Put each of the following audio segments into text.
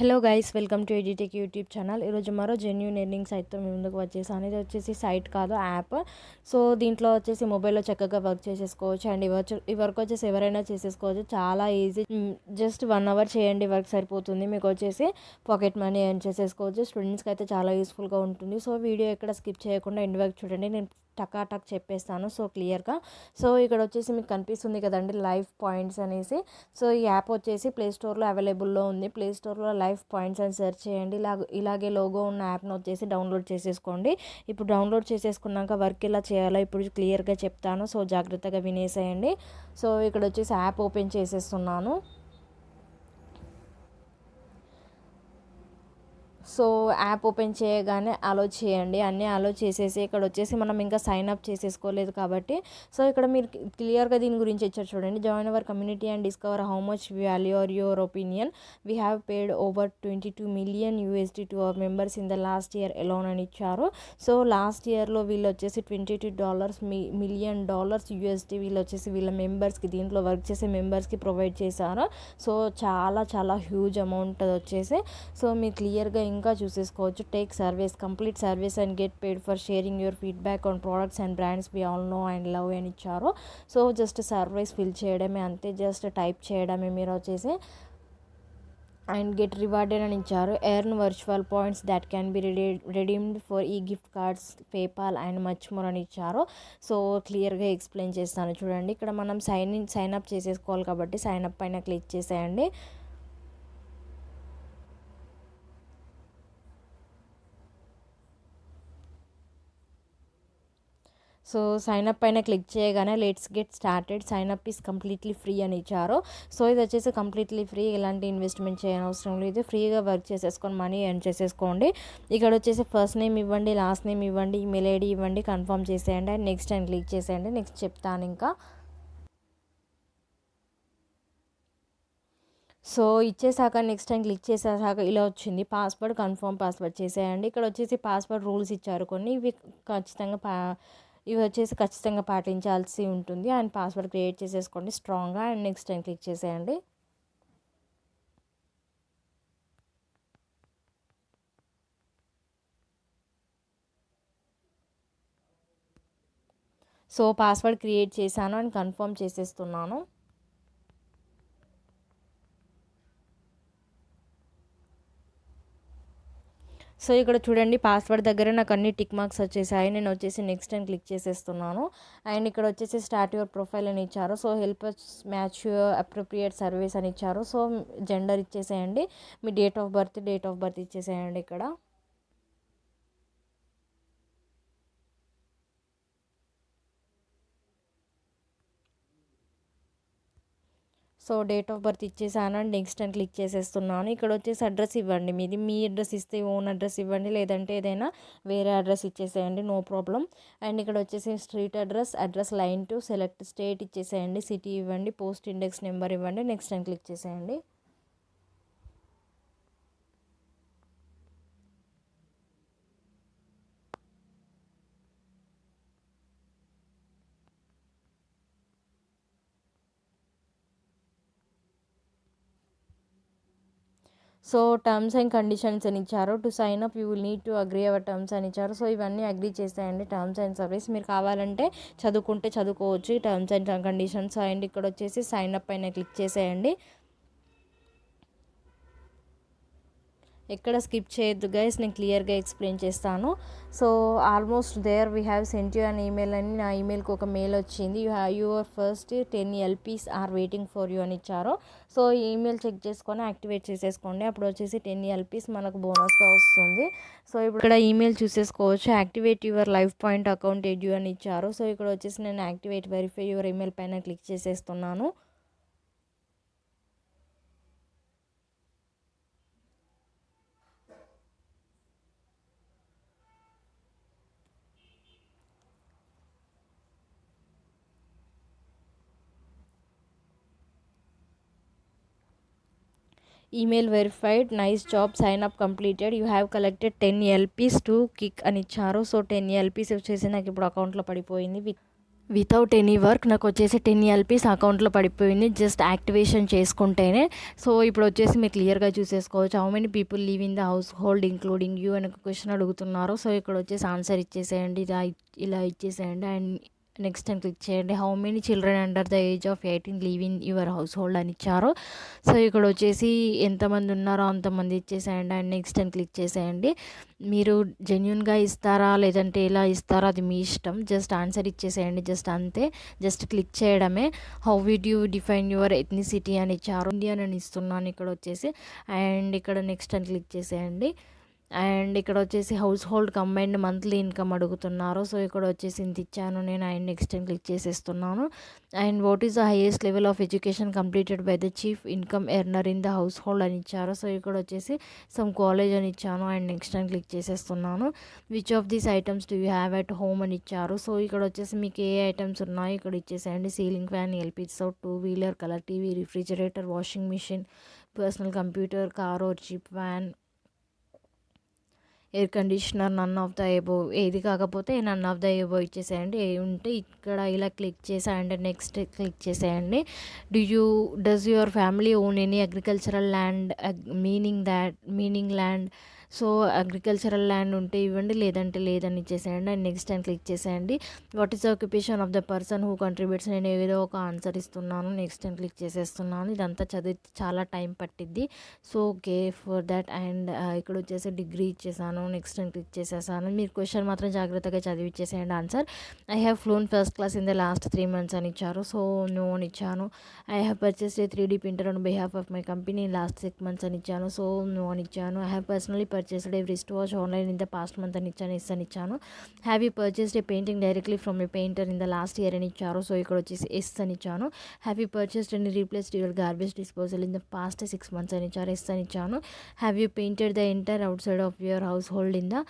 Hello guys, welcome to edu techie YouTube channel. ఈరోజు మరో genuine earning సైట్తో మీ ముందుకు వచ్చేసాను. ఇది వచ్చేసి సైట్ కాదు, యాప్. సో దీంట్లో వచ్చేసి మొబైల్లో చక్కగా వర్క్ చేసేసుకోవచ్చు. అండ్ ఈ వర్క్ వచ్చేసి ఎవరైనా చేసేసుకోవచ్చు. చాలా ఈజీ. జస్ట్ 1 అవర్ చేయండి, వర్క్ సరిపోతుంది. మీకు వచ్చేసి పాకెట్ మనీ ఎర్న్ చేసేసుకోవచ్చు. స్టూడెంట్స్కి అయితే చాలా యూస్ఫుల్గా ఉంటుంది. సో వీడియో ఎక్కడ స్కిప్ చేయకుండా ఎండ్ వరకు చూడండి. నేను టకాటక్ చెప్పేస్తాను సో క్లియర్గా. సో ఇక్కడ వచ్చేసి మీకు కనిపిస్తుంది కదండి, లైఫ్ పాయింట్స్ అనేసి. సో ఈ యాప్ వచ్చేసి ప్లే స్టోర్లో అవైలబుల్లో ఉంది. ప్లే స్టోర్లో లైఫ్ పాయింట్స్ అని సెర్చ్ చేయండి. ఇలాగే లోగో ఉన్న యాప్ను వచ్చేసి డౌన్లోడ్ చేసేసుకోండి. ఇప్పుడు డౌన్లోడ్ చేసేసుకున్నాక వర్క్ ఎలా చేయాలో ఇప్పుడు క్లియర్గా చెప్తాను. సో జాగ్రత్తగా వినేసేయండి. సో ఇక్కడ వచ్చేసి యాప్ ఓపెన్ చేసేస్తున్నాను. సో యాప్ ఓపెన్ చేయగానే అలో చేయండి. అన్నీ అలో చేసేసి ఇక్కడ వచ్చేసి మనం ఇంకా సైన్ అప్ చేసేసుకోలేదు కాబట్టి సో ఇక్కడ మీరు క్లియర్గా దీని గురించి ఇచ్చారు చూడండి. Join our community and discover how much value are your opinion. We have paid over 22 million USD to our members in the last year alone అని ఇచ్చారు. సో లాస్ట్ ఇయర్లో వీళ్ళు వచ్చేసి $22 మిలియన్ USD వీళ్ళు వచ్చేసి వీళ్ళ మెంబర్స్కి, దీంట్లో వర్క్ చేసే మెంబర్స్కి ప్రొవైడ్ చేశారు. సో చాలా చాలా హ్యూజ్ అమౌంట్ అది వచ్చేసి. సో మీరు క్లియర్గా ఇంకా చూసేసుకోవచ్చు. Take service, complete service and get paid for sharing your feedback on products and brands we all know and love అని ఇచ్చారు. సో జస్ట్ సర్వీస్ ఫిల్ చేయడమే, అంతే. జస్ట్ టైప్ చేయడమే మీరు వచ్చేసి. అండ్ గెట్ రివార్డెడ్ అని ఇచ్చారు. Earn virtual points that can be redeemed for e gift cards, PayPal and much more అని ఇచ్చారు. సో క్లియర్గా ఎక్స్ప్లెయిన్ చేస్తాను చూడండి. ఇక్కడ మనం సైన్ అప్ చేసేసుకోవాలి కాబట్టి సైన్ అప్ పైన క్లిక్ చేసేయండి. సో సైన్ అప్ పైన క్లిక్ చేయగానే let's get started, sign up is completely free అని ఇచ్చారు. సో ఇది వచ్చేసి కంప్లీట్లీ ఫ్రీ, ఎలాంటి ఇన్వెస్ట్మెంట్ చేయని అవసరం లేదు. ఫ్రీగా వర్క్ చేసేసుకొని మనీ ఎర్న్ చేసేసుకోండి. ఇక్కడ వచ్చేసి ఫస్ట్ నేమ్ ఇవ్వండి, లాస్ట్ నేమ్ ఇవ్వండి, ఈమెయిల్ ఐడి ఇవ్వండి, కన్ఫర్మ్ చేసేయండి అండ్ నెక్స్ట్ అని క్లిక్ చేసేయండి. నెక్స్ట్ చెప్తాను ఇంకా. సో ఇచ్చేసాక నెక్స్ట్ టైం క్లిక్ చేసేసాక ఇలా వచ్చింది. పాస్వర్డ్ కన్ఫర్మ్ పాస్వర్డ్ చేసేయండి. ఇక్కడ వచ్చేసి పాస్వర్డ్ రూల్స్ ఇచ్చారు కొన్ని. ఇవి వచ్చేసి ఖచ్చితంగా పాటించాల్సి ఉంటుంది. అండ్ పాస్వర్డ్ క్రియేట్ చేసేసుకోండి స్ట్రాంగ్గా. అండ్ నెక్స్ట్ టైం క్లిక్ చేసేయండి. సో పాస్వర్డ్ క్రియేట్ చేశాను అండ్ కన్ఫర్మ్ చేసేస్తున్నాను. సో ఇక్కడ చూడండి, పాస్వర్డ్ దగ్గర నాకు అన్ని టిక్ మార్క్స్ వచ్చేసాయి. నేను వచ్చేసి నెక్స్ట్ టైం క్లిక్ చేసేస్తున్నాను. అండ్ ఇక్కడ వచ్చేసి స్టార్ట్ యువర్ ప్రొఫైల్ అని ఇచ్చారు. So help match your appropriate service అని ఇచ్చారు. సో జెండర్ ఇచ్చేసేయండి, మీ డేట్ ఆఫ్ బర్త్ ఇచ్చేసేయండి ఇక్కడ. సో డేట్ ఆఫ్ బర్త్ ఇచ్చేసాను అండ్ నెక్స్ట్ అని క్లిక్ చేసేస్తున్నాను. ఇక్కడ వచ్చేసి అడ్రస్ ఇవ్వండి, మీ అడ్రస్ ఇస్తే ఓన్ అడ్రస్ ఇవ్వండి, లేదంటే ఏదైనా వేరే అడ్రస్ ఇచ్చేసేయండి, నో ప్రాబ్లం. అండ్ ఇక్కడ వచ్చేసి street address line two select state ఇచ్చేసేయండి, సిటీ ఇవ్వండి, పోస్ట్ ఇండెక్స్ నెంబర్ ఇవ్వండి, నెక్స్ట్ అని క్లిక్ చేసేయండి. సో టర్మ్స్ అండ్ కండిషన్స్ అని ఇచ్చారు. To sign up you will need to agree our terms అని ఇచ్చారు. సో ఇవన్నీ అగ్రీ చేసేయండి, టర్మ్స్ అండ్ సర్వీస్. మీరు కావాలంటే చదువుకోవచ్చు టర్మ్స్ అండ్ కండిషన్స్. అండ్ ఇక్కడ వచ్చేసి సైన్ అప్ పైన క్లిక్ చేసేయండి. ఎక్కడ స్కిప్ చేయొద్దు గైస్, నేను క్లియర్గా ఎక్స్ప్లెయిన్ చేస్తాను. So almost there we have sent you an email అని, నా ఈమెయిల్కి ఒక మెయిల్ వచ్చింది. Your first 10 LPs are waiting for you అని ఇచ్చారు. సో ఈమెయిల్ చెక్ చేసుకొని యాక్టివేట్ చేసేసుకోండి. అప్పుడు వచ్చేసి 10 LPs మనకు బోనస్గా వస్తుంది. సో ఇప్పుడు ఇక్కడ ఈమెయిల్ చూసేసుకోవచ్చు. Activate your life point account edu అని ఇచ్చారు. సో ఇక్కడ వచ్చేసి నేను యాక్టివేట్ వెరిఫై యువర్ ఈమెయిల్ పైన క్లిక్ చేసేస్తున్నాను. Email verified, nice job, sign up completed, you have collected 10 LPs to kick అని ఇచ్చారు. సో 10 LPs వచ్చేసి నాకు ఇప్పుడు అకౌంట్లో పడిపోయింది. వితౌట్ ఎనీ వర్క్ నాకు వచ్చేసి 10 LPs అకౌంట్లో పడిపోయింది జస్ట్ యాక్టివేషన్ చేసుకుంటేనే. సో ఇప్పుడు వచ్చేసి మీరు క్లియర్గా చూసేసుకోవచ్చు. How many people live in the household including you అని ఒక క్వశ్చన్ అడుగుతున్నారు. సో ఇక్కడ వచ్చేసి ఆన్సర్ ఇచ్చేసేయండి, ఇలా ఇచ్చేసేయండి. అండ్ నెక్స్ట్ అని క్లిక్ చేయండి. How many children under the age of 18 live in your house hold అని ఇచ్చారు. సో ఇక్కడ వచ్చేసి ఎంతమంది ఉన్నారో అంతమంది ఇచ్చేసేయండి. అండ్ నెక్స్ట్ అని క్లిక్ చేసేయండి. మీరు జెన్యున్గా ఇస్తారా లేదంటే ఎలా ఇస్తారో అది మీ ఇష్టం. జస్ట్ ఆన్సర్ ఇచ్చేసేయండి, జస్ట్ అంతే. జస్ట్ క్లిక్ చేయడమే. How would you define your ethnicity అని ఇచ్చారు. ఇండియన్ అని ఇస్తున్నాను ఇక్కడ వచ్చేసి. అండ్ ఇక్కడ నెక్స్ట్ అని క్లిక్ చేసేయండి. అండ్ ఇక్కడ వచ్చేసి house hold combined monthly income అడుగుతున్నారు. సో ఇక్కడ వచ్చేసి ఇంత ఇచ్చాను నేను. అండ్ నెక్స్ట్ టైం క్లిక్ చేసేస్తున్నాను. And what is the highest level of education completed by the chief income earner in the house hold అని ఇచ్చారు. సో ఇక్కడ వచ్చేసి సమ్ కాలేజ్ అని ఇచ్చాను. అండ్ నెక్స్ట్ టైం క్లిక్ చేసేస్తున్నాను. Which of these items do you have at home అని ఇచ్చారు. So ఇక్కడ వచ్చేసి మీకు ఏ ఐటమ్స్ ఉన్నాయో ఇక్కడ ఇచ్చేసేయండి. Ceiling fan, LPG stove, two wheeler, colour TV, refrigerator, washing machine, personal computer, car or jeep van, air conditioner, none of the above. ఏది కాకపోతే నన్ ఆఫ్ ద ఎబోవ్ ఇచ్చేసేయండి. ఏ ఉంటే ఇక్కడ ఇలా క్లిక్ చేసి అండ్ నెక్స్ట్ క్లిక్ చేసేయండి. Does your family own any agricultural land, meaning land. So agricultural land ఉంటే ఇవ్వండి, లేదంటే లేదని ఇచ్చేసేయండి. అండ్ నెక్స్ట్ టైం క్లిక్ చేసేయండి. What is the occupation of the person who contributes. నేను ఏదో ఒక ఆన్సర్ ఇస్తున్నాను. నెక్స్ట్ టైం క్లిక్ చేసేస్తున్నాను. ఇదంతా చదివి చాలా టైం పట్టిద్ది. So okay for that. And ఇక్కడ వచ్చేసి డిగ్రీ ఇచ్చేసాను. నెక్స్ట్ టైం క్లిక్ చేసేసాను. మీరు క్వశ్చన్ మాత్రం జాగ్రత్తగా చదివి ఇచ్చేసేయండి answer. I have flown first class in the last 3 months అని ఇచ్చారు. సో నో అని ఇచ్చాను. I have purchased A 3D printer on behalf of my company in last 6 months అని ఇచ్చాను. సో నో అని ఇచ్చాను. I have personally purchased A wrist watch online in the past month అని ఇచ్చాను. ఎస్ అని ఇచ్చాను. Have you purchased A painting directly from A painter in the last year అని ఇచ్చారు. సో ఇక్కడ వచ్చేసి ఎస్ అని ఇచ్చాను. Have you purchased and replaced your garbage disposal in the past 6 months అని ఇచ్చారు. ఎస్ అని ఇచ్చాను. Have you painted the entire out side of your house hold in the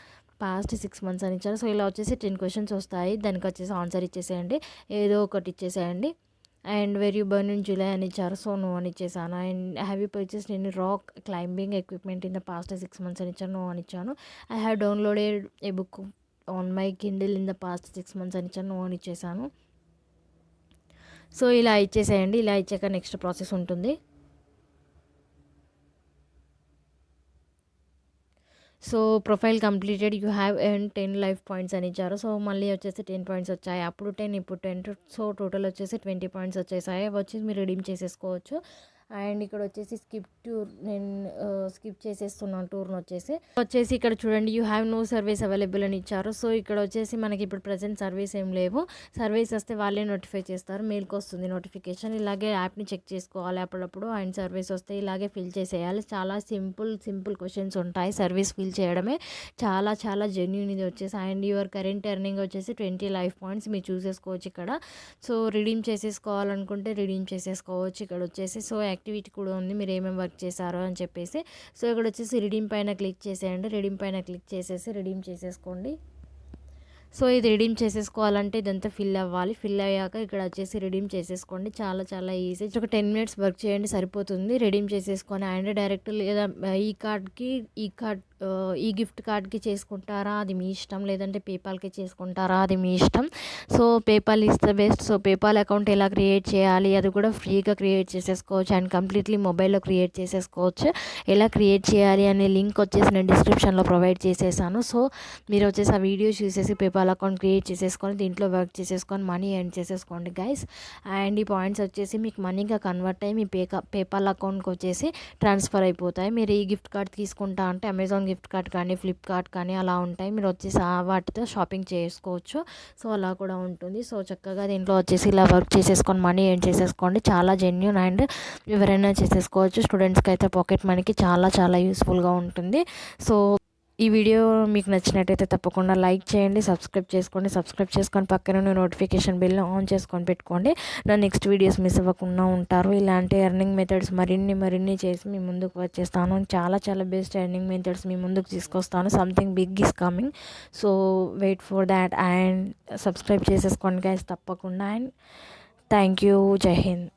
past 6 months అని ఇచ్చారు. సో ఇలా వచ్చేసి 10 questions వస్తాయి. దానికి వచ్చేసి ఆన్సర్ ఇచ్చేసేయండి, ఏదో ఒకటి ఇచ్చేసేయండి. And where you burn in July అని ఇచ్చారు. సో నో అని ఇచ్చేసాను. And have you purchased any rock climbing equipment in the past 6 months అని ఇచ్చాను. నో అని ఇచ్చాను. I have downloaded A book on my Kindle in the past 6 months అని ఇచ్చాను. నో అని ఇచ్చేసాను. సో ఇలా ఇచ్చేసేయండి. ఇలా ఇచ్చాక నెక్స్ట్ ప్రాసెస్ ఉంటుంది. So profile completed, you have earn 10 life points అని ఇచ్చారు. సో మళ్ళీ వచ్చేసి 10 points వచ్చాయి. అప్పుడు 10, ఇప్పుడు 10. సో టోటల్ వచ్చేసి 20 points వచ్చేసాయి. అవి వచ్చేసి మీరు రిడీమ్ చేసేసుకోవచ్చు. అండ్ ఇక్కడ వచ్చేసి స్కిప్ టూర్, నేను స్కిప్ చేసేస్తున్నాను టూర్ని వచ్చేసి ఇక్కడ చూడండి, you have no service available అని ఇచ్చారు. సో ఇక్కడ వచ్చేసి మనకి ఇప్పుడు ప్రజెంట్ సర్వీస్ ఏం లేవు. సర్వీస్ వస్తే వాళ్ళే నోటిఫై చేస్తారు, మెయిల్కి వస్తుంది నోటిఫికేషన్. ఇలాగే యాప్ని చెక్ చేసుకోవాలి అప్పుడప్పుడు. అండ్ సర్వీస్ వస్తే ఇలాగే ఫిల్ చేసేయాలి. చాలా సింపుల్ క్వశ్చన్స్ ఉంటాయి. సర్వీస్ ఫిల్ చేయడమే చాలా జెన్యూన్ ఇది వచ్చేసి. అండ్ యువర్ కరెంట్ ఎర్నింగ్ వచ్చేసి 20 లైఫ్ పాయింట్స్ మీరు చూసేసుకోవచ్చు ఇక్కడ. సో రిడీమ్ చేసేసుకోవాలనుకుంటే రిడీమ్ చేసేసుకోవచ్చు ఇక్కడ వచ్చేసి. సో యాక్టివిటీ కూడా ఉంది, మీరు ఏమేమి వర్క్ చేశారో అని చెప్పేసి. సో ఇక్కడ వచ్చేసి రిడీమ్ పైన క్లిక్ చేసేయండి. రిడీమ్ పైన క్లిక్ చేసేసి రిడీమ్ చేసేసుకోండి. సో ఇది రిడీమ్ చేసేసుకోవాలంటే ఇదంతా ఫిల్ అవ్వాలి. ఫిల్ అయ్యాక ఇక్కడ వచ్చేసి రిడీమ్ చేసేసుకోండి. చాలా ఈజీ. ఒక 10 minutes వర్క్ చేయండి సరిపోతుంది. రిడీమ్ చేసేసుకొని అండ్ డైరెక్ట్ లేదా ఈ గిఫ్ట్ కార్డ్కి చేసుకుంటారా అది మీ ఇష్టం, లేదంటే పేపాల్కి చేసుకుంటారా అది మీ ఇష్టం. So PayPal is the best. So PayPal account ఎలా క్రియేట్ చేయాలి అది కూడా ఫ్రీగా క్రియేట్ చేసేసుకోవచ్చు. అండ్ కంప్లీట్లీ మొబైల్లో క్రియేట్ చేసేసుకోవచ్చు. ఎలా క్రియేట్ చేయాలి అనే లింక్ వచ్చేసి నేను డిస్క్రిప్షన్లో ప్రొవైడ్ చేసేసాను. సో మీరు వచ్చేసి ఆ వీడియో చూసేసి పేపాల్ అకౌంట్ క్రియేట్ చేసేసుకొని దీంట్లో వర్క్ చేసేసుకొని మనీ ఎర్న్ చేసేసుకోండి గైస్. అండ్ ఈ పాయింట్స్ వచ్చేసి మీకు మనీగా కన్వర్ట్ అయ్యి మీ పేపాల్ అకౌంట్కి వచ్చేసి ట్రాన్స్ఫర్ అయిపోతాయి. మీరు ఈ గిఫ్ట్ కార్డ్ తీసుకుంటా అంటే అమెజాన్ గిఫ్ట్ కార్డ్ కానీ ఫ్లిప్కార్ట్ కానీ అలా ఉంటాయి. మీరు వచ్చేసి వాటితో షాపింగ్ చేసుకోవచ్చు. సో అలా కూడా ఉంటుంది. సో చక్కగా దీంట్లో వచ్చేసి ఇలా వర్క్ చేసేసుకొని మనీ ఎర్న్ చేసేసుకోండి. చాలా జెన్యూన్ అండ్ ఎవరైనా చేసేసుకోవచ్చు. స్టూడెంట్స్కి అయితే పాకెట్ మనీకి చాలా యూస్ఫుల్గా ఉంటుంది. సో ఈ వీడియో మీకు నచ్చినట్టయితే తప్పకుండా లైక్ చేయండి, సబ్స్క్రైబ్ చేసుకొని పక్కన నోటిఫికేషన్ బిల్ ఆన్ చేసుకొని పెట్టుకోండి. నా నెక్స్ట్ వీడియోస్ మిస్ అవ్వకుండా ఉంటారు. ఇలాంటి ఎర్నింగ్ మెథడ్స్ మరిన్ని చేసి మీ ముందుకు వచ్చేస్తాను. చాలా బెస్ట్ ఎర్నింగ్ మెథడ్స్ మీ ముందుకు తీసుకొస్తాను. Something big is coming. So wait for that and subscribe చేసేసుకోండి గైస్ తప్పకుండా. And thank you. జై హింద్.